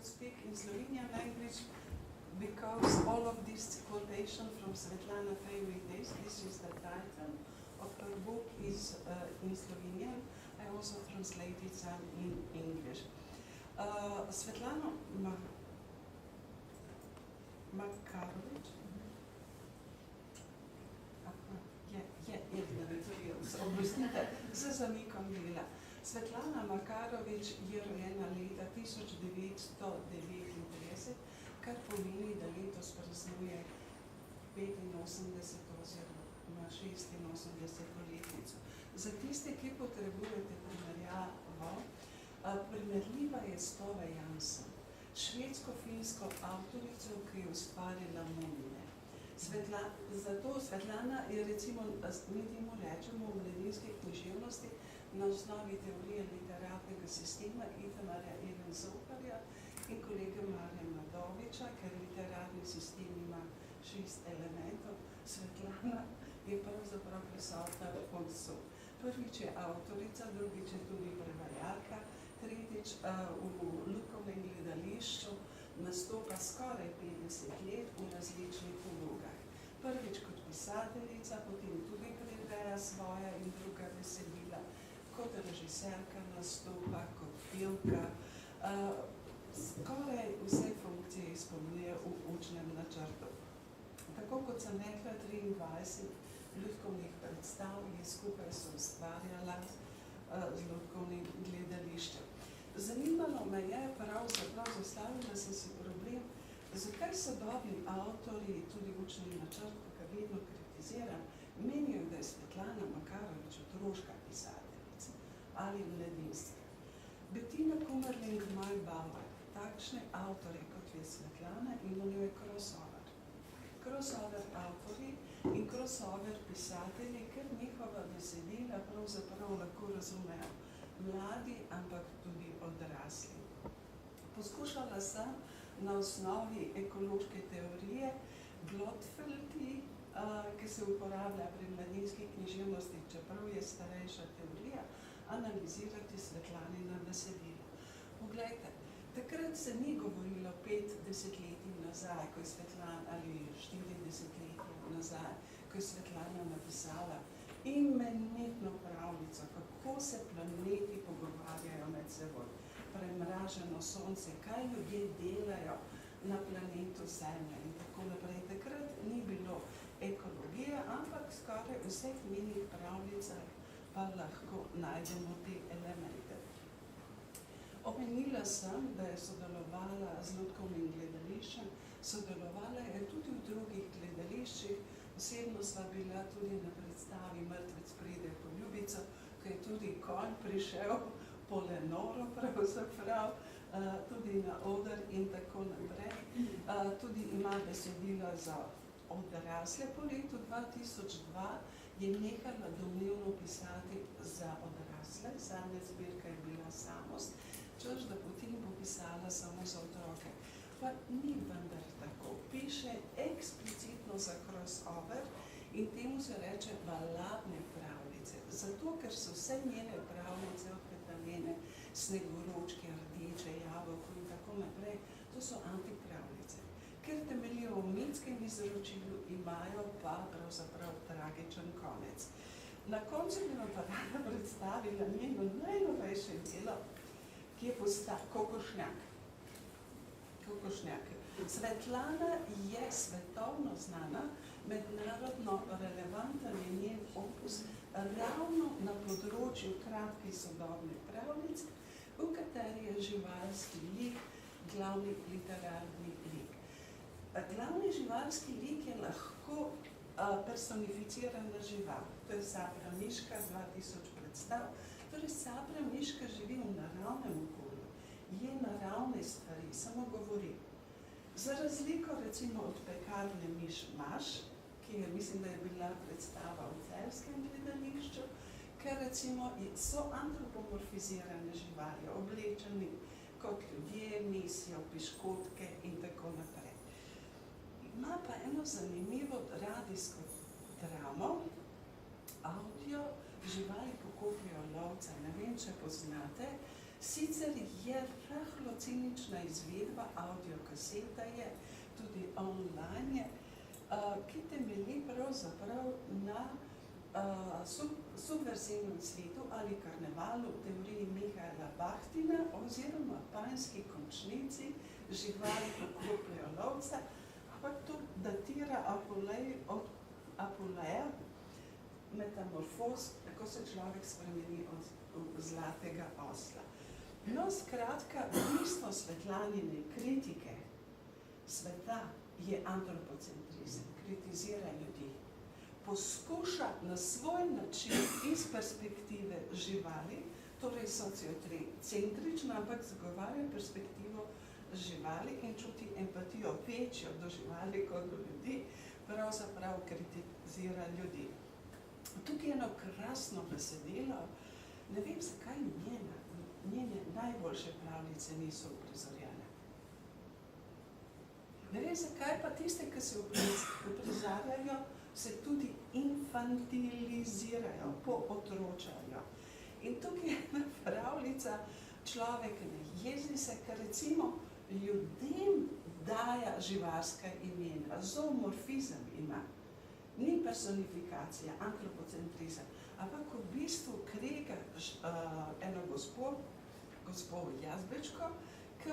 speak in Slovenian language because all of this quotation from Svetlana Favorite Days, this is the title of her book, is in Slovenian. I also translated some in English. Svetlana Makarovič, oprostite, z zamikom dela. Svetlana Makarovič je rojena leta 1939, kar pomeni, da letos praznuje 85 oziroma 86-letnico. Za tiste, ki potrebujete primerjavo, primerljiva je s Tove Jansson, švedsko-finsko avtorico, ki je ustvarila Mumije. Zato Svetlana je, recimo, mi temu rečemo v mladinski književnosti na osnovi teorije literatnega sistema Itamarja Evenzoparja in kolega Marja Madoviča, ker literarni sistem ima 6 elementov. Svetlana je pravzaprav prisotna od vseh. Prvič je avtorica, drugič je tudi prevajalka, tretjič v likovnem gledališču nastopa skoraj 50 let v različnih vlogah. Prvič kot pisateljica, potem tudi prevaja svoja in druga besedila, kot režiserka nastopa, kot pevka, skoraj vse funkcije izpolnjuje v učnem načrtu. Tako kot sem rekla, 23 lutkovnih predstav je skupaj soustvarjala z lutkovnim gledališčem. Zanimalo me je, pravzaprav zastavila sem si problem, zakaj sodobni avtorji, tudi učni načrt, ki vedno kritiziram, menijo, da je Svetlana Makarovič otroška pisateljica ali mladinska. Bettina Kummerling-Neubauer, takšne avtorje, kot je Svetlana, imenuje crossover. Crossover avtorji in crossover pisatelji, ker njihova besedila pravzaprav lahko razumejo mladi, ampak tudi odrasli. Poskušala sem na osnovi ekološke teorije Glotfeldi, ki se uporablja pri mladinski književnosti, čeprav je starejša teorija, analizirati Svetlanina besedila. Poglejte, takrat se ni govorilo 5 desetletij nazaj, ko je Svetlana, ali 40 letij nazaj, ko je Svetlana napisala imenitno pravljico, kako se planeti pogovarjajo med seboj, premraženo sonce, kaj ljudje delajo na planetu Zemlja in tako naprej. Takrat ni bilo ekologije, ampak skoraj v vseh njenih pravljicah pa lahko najdemo te elemente. Omenila sem, da je sodelovala z lutkovnim gledališčem, sodelovala je tudi v drugih gledališčih. Osebno sva bila tudi na predstavi Mrtvec pride po ljubico, ko je tudi konj prišel po Lenoro, pravzaprav, tudi na oder in tako naprej. Tudi ima besedila za odrasle. Po letu 2002 je nehala domnevno pisati za odrasle, zadnja zbirka je bila Samost, češ da potem bo pisala samo za otroke. Pa ni vendar tako. Piše eksplicitno za crossover in temu se reče baladne pravljice. Zato, ker so vse njene pravljice, od Katalene, Snegoročke, Rdeče jabolko in tako naprej, to so antipravljice. Ker temeljijo v mitskem izročilu, imajo pa pravzaprav tragičen konec. Na koncu bi vam pa rada predstavila njeno najnovejše delo, ki je Kokošnjak. Svetlana je svetovno znana, mednarodno relevanten je njen opus ravno na področju kratkih sodobnih pravljic, v kateri je živalski lik glavni literarni lik. Glavni živalski lik je lahko personificirana žival. To je Sapra miška, 2000 predstav. Torej, Sapra miška živi v naravnem okolju, je naravne stvari, samo govori. Za razliko recimo od Pekarne Miš Maš, ki je, mislim, da je bila predstava v Celjskem gledališču, ker recimo so antropomorfizirane živali, oblečeni kot ljudje, nosijo piškotke in tako naprej. Ima pa eno zanimivo radijsko dramo, avdio, živali pokopljajo lovca. Ne vem, če poznate, Sicer je rahlo cinična izvedba, audiokaseta je, tudi online je, ki temelji pravzaprav na subverzivnem svetu ali karnevalu v teoriji Mihaela Bahtina oziroma panjski končnici živali poklopljajo lovca, ampak to datira od Apuleja, metamorfoz, ko se človek spremeni od zlatega osla. No, skratka, bistvo Svetlanine kritike sveta je antropocentrizem, kritizira ljudi. Poskuša na svoj način iz perspektive živali, torej sociocentrično, ampak zagovarja perspektivo živali in čuti empatijo večjo do živali kot do ljudi, pravzaprav kritizira ljudi. Tukaj je eno krasno besedilo, ne vem, zakaj njene najboljše pravljice niso uprizorjene. Ne vem, zakaj pa tiste, ki se uprizarjajo, se tudi infantilizirajo, pootročajo. In tukaj je ena pravljica, človek ne jezi se, ker recimo ljudem daja živalska imena, zoomorfizem ima. Ni personifikacija, antropocentrizem, ampak v bistvu krega eno gospo Jazbečko, ki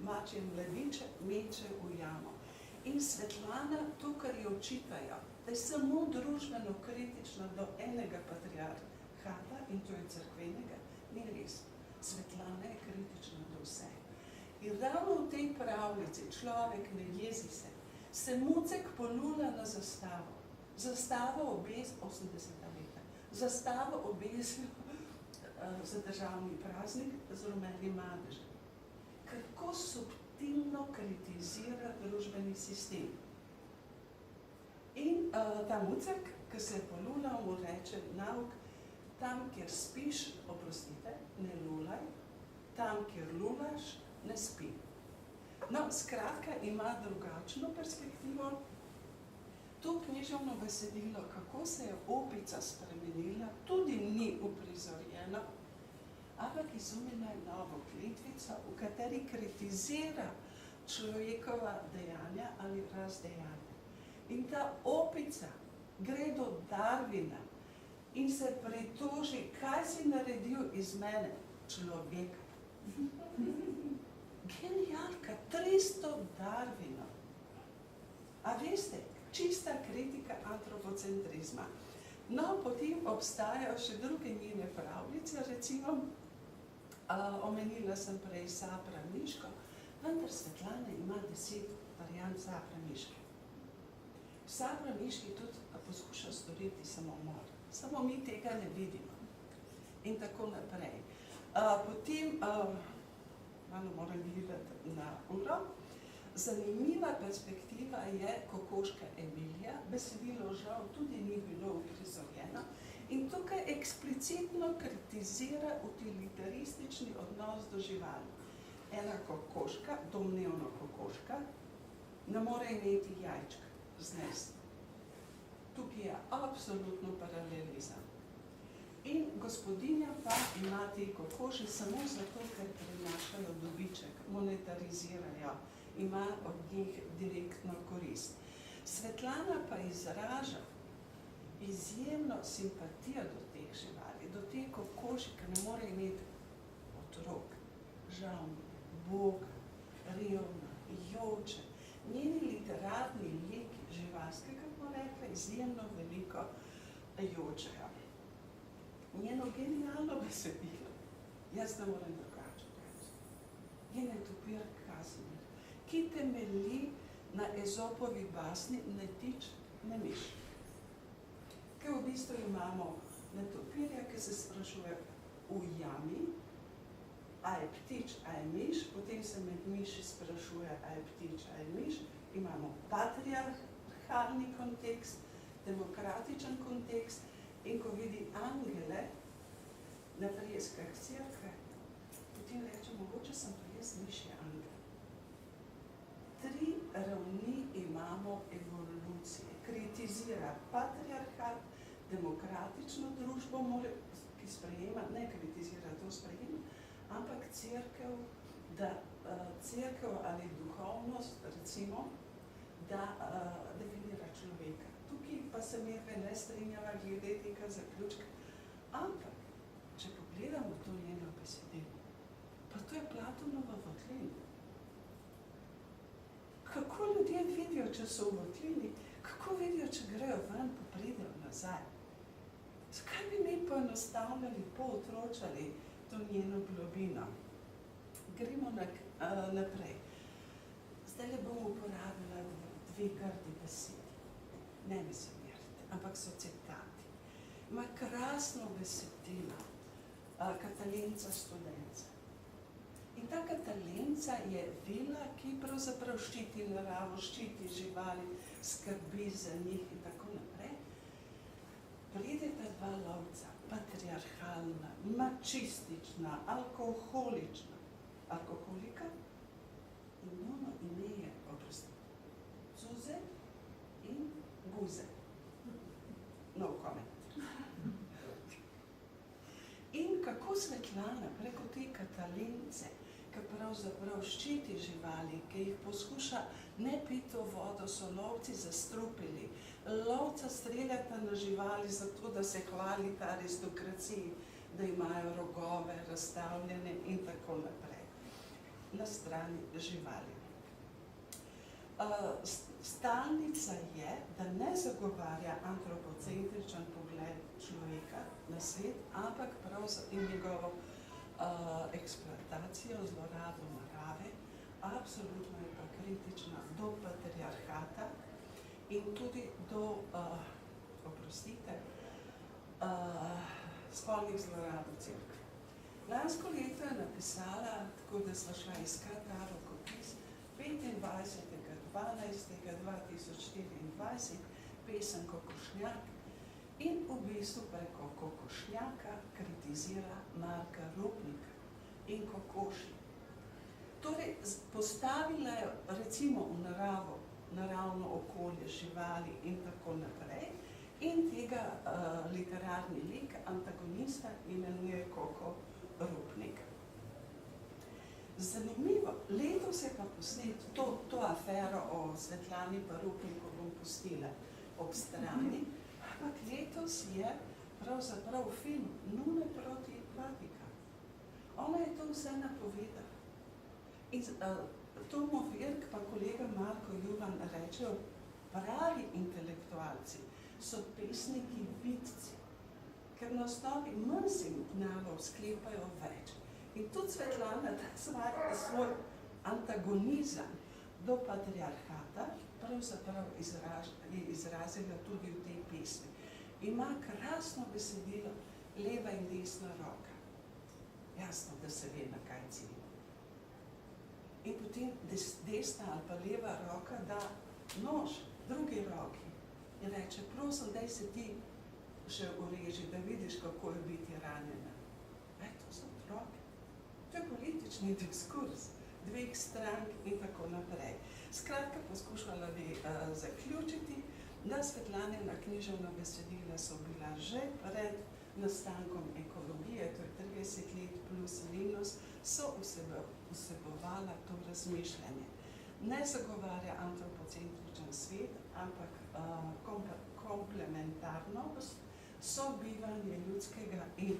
mačje mladiče meče v jamo. In Svetlana, to, kar jo očitajo, da je samo družbeno kritična do enega patriarhata, in to je cerkvenega, ni res. Svetlana je kritična do vse. In ravno v tej pravljici človek ne jezi se Mucek polula na zastavo. Zastavo obez 80 leta. Zastavo obesil za državni praznik z rumenim madežem. Kako subtilno kritizira družbeni sistem. In ta Mucek, ki se je polulal, mu reče nauk, tam, kjer spiš, oprostite, ne lulaj, tam, kjer lulaš, ne spi. No, skratka, ima drugačno perspektivo. To književno besedilo, kako se je opica spremenila, tudi ni uprizorjeno, ampak izumila je novo klitvico, v kateri kritizira človekova dejanja ali razdejanja. In ta opica gre do Darwina in se pritoži, kaj si naredil iz mene, človeka. Genialka, 300 Darwinov. A veste, čista kritika antropocentrizma. No, potem obstajajo še druge njene pravljice, recimo, omenila sem prej Sapra Miško, vendar Svetlana ima 10 variant Sapra Miške. Sapra Miški tudi poskuša storiti samomor, samo mi tega ne vidimo. In tako naprej. Potem, malo moram gledati na uro. Zanimiva perspektiva je Kokoška Emilija, besedilo žal tudi ni bilo uprizorjeno in tukaj eksplicitno kritizira utilitaristični odnos do živali. Ena kokoška, domnevno kokoška, ne more imeti jajčka, znesti. Tukaj je absolutno paralelizem. In gospodinja pa ima te kokoši samo zato, ker prinašajo dobiček, monetarizirajo, ima od njih direktno korist. Svetlana pa izraža izjemno simpatijo do teh živali, do teh kokoši, ki ne more imeti otrok, žalno, boga, revna, joče. Njeni literarni liki živalskega, kako rekla, izjemno veliko jočejo. Njeno genialno besedilo, jaz ne morem drugače reči, je netopir Kazimir, ki temelji na Ezopovi basni Ne tič, ne miš. Ker v bistvu imamo netopirja, ki se sprašuje v jami, a je ptič, a je miš, potem se med miši sprašuje, a je ptič, a je miš, imamo patriarhalni kontekst, demokratičen kontekst, in ko vidi angele na prijeskah cerkve, potem reče, mogoče sem pa jaz mišji angel. 3 ravni imamo evolucije. Kritizira patriarhat, demokratično družbo, ki sprejema ne kritizira, to sprejema, ampak cerkev ali duhovnost, recimo, da definira človeka. Tukaj pa se mi ne strinjava glede tega zaključka. Ampak, če pogledamo to njeno besedilo, pa to je Platonova votlina. Kako ljudje vidijo, če so v votlini, kako vidijo, če grejo ven, pa pridejo nazaj? Zakaj bi mi poenostavljali, pootročali to njeno globino? Gremo naprej. Zdaj bom uporabila dve grdi besedi. Ne misionerite, ampak so citati. Ima krasno besedilo Katalinca Studenca. In ta Katalinca je vila, ki pravzaprav ščiti naravo, ščiti živali, skrbi za njih in tako naprej. Prideta dva lovca, patriarhalna, mačistična, alkoholična, alkoholika in njuno ime je, Zuze in Buze. No comment. In kako Svetlana preko te Katalince, ki pravzaprav ščiti živali, ki jih poskuša ne pito vodo, so lovci zastrupili. Lovca streljata na živali zato, da se hvalita aristokraciji, da imajo rogove razstavljene in tako naprej. Na strani živali. Stalnica je, da ne zagovarja antropocentričen pogled človeka na svet, ampak in njegovo eksploatacijo, zlorabo narave, absolutno je pa kritična do patriarhata in tudi do, spolnih zlorab v cerkvi. Lansko leto je napisala, tako da sva šla iskat ta rokopis, 25.12.2024 pesem Kokošnjak in v bistvu preko Kokošnjaka kritizira Marka Rupnika in kokoši. Torej, postavila je recimo v naravno okolje živali in tako naprej in tega literarni lik, antagonista, imenuje Koko Rupnik. Zanimivo, letos je pa posnet, to afero o Svetlani pa Rupniku bom pustila ob strani, ampak letos je pravzaprav film Nune proti Vatikanu. Ona je to vse napovedala. In Tomo Virk pa kolega Marko Juvan rečejo, pravi intelektualci so pesniki vidci, ker na osnovi manj signalov sklepajo več. In tudi Svetlana svoj antagonizem do patriarhata pravzaprav je izrazila tudi v tej pesmi. Ima krasno besedilo leva in desna roka. Jasno, da se ve, na kaj cilja. In potem desna ali pa leva roka da nož drugi roki in reče, prosim, daj se ti še ureži, da vidiš, kako je biti ranjena. To so otroke. To je politični diskurs dveh strank in tako naprej. Skratka, poskušala bi zaključiti, da Svetlanina književna besedila so bila že pred nastankom ekologije, to je 30 let plus minus, so vsebovala to razmišljanje. Ne zagovarja antropocentričen svet, ampak komplementarnost, sobivanje ljudskega in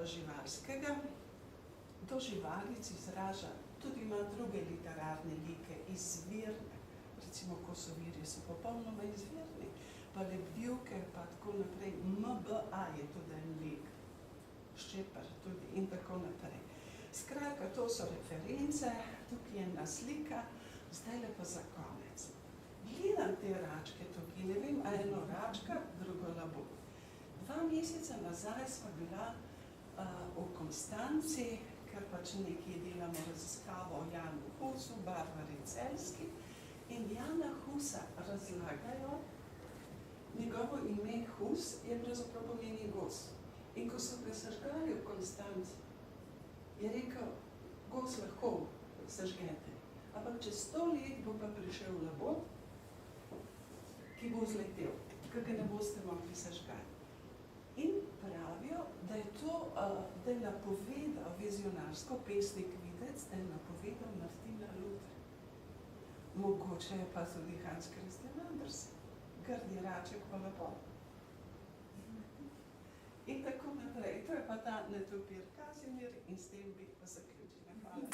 živalskega. Do živalic izraža, tudi ima druge literarne like, izvirne, recimo Kosovirje so popolnoma izvirni, pa Lebdivke, pa tako naprej, MBA je tudi en lik, Ščeper tudi in tako naprej. Skratka, to so reference, tukaj je ena slika, zdaj pa za konec. Gledam te račke tukaj, ne vem, a eno račka, drugo labod. 2 meseca nazaj sva bila v Konstanci, ker pač nekje delamo raziskavo o Janu Husu, Barbari Celjski, in Jana Husa razlagajo, njegovo ime Hus je pravzaprav pomeni gos. In ko so ga sežgali v Konstanci, je rekel, gos lahko sežgete, ampak čez 100 let bo pa prišel labod, ki bo zletel, ker ga ne boste mogli sežgati. In pravijo, da je to da je napovedal vizionarsko pesnik Videc, da je napovedal Martina Luther. Mogoče je pa tudi Hans Christian Andersen, grdi raček pa lepo. In tako naprej. To je pa ta netopir Kazimir in s tem bi pa zaključila. Hvala.